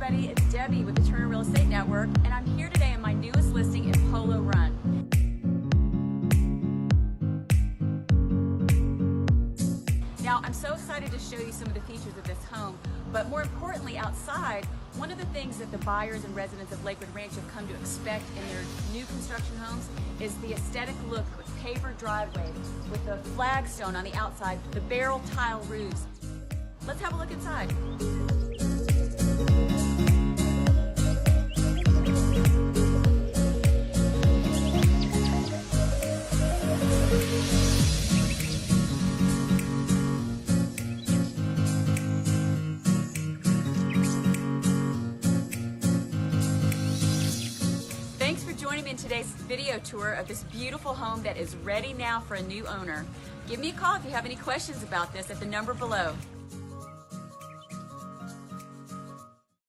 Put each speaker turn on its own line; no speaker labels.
everybody, it's Debbie with the Turner Real Estate Network, and I'm here today in my newest listing in Polo Run. Now, I'm so excited to show you some of the features of this home, but more importantly, outside, one of the things that the buyers and residents of Lakewood Ranch have come to expect in their new construction homes is the aesthetic look with paver driveways, with the flagstone on the outside, the barrel tile roofs. Let's have a look inside. Thanks for joining me in today's video tour of this beautiful home that is ready now for a new owner. Give me a call if you have any questions about this at the number below.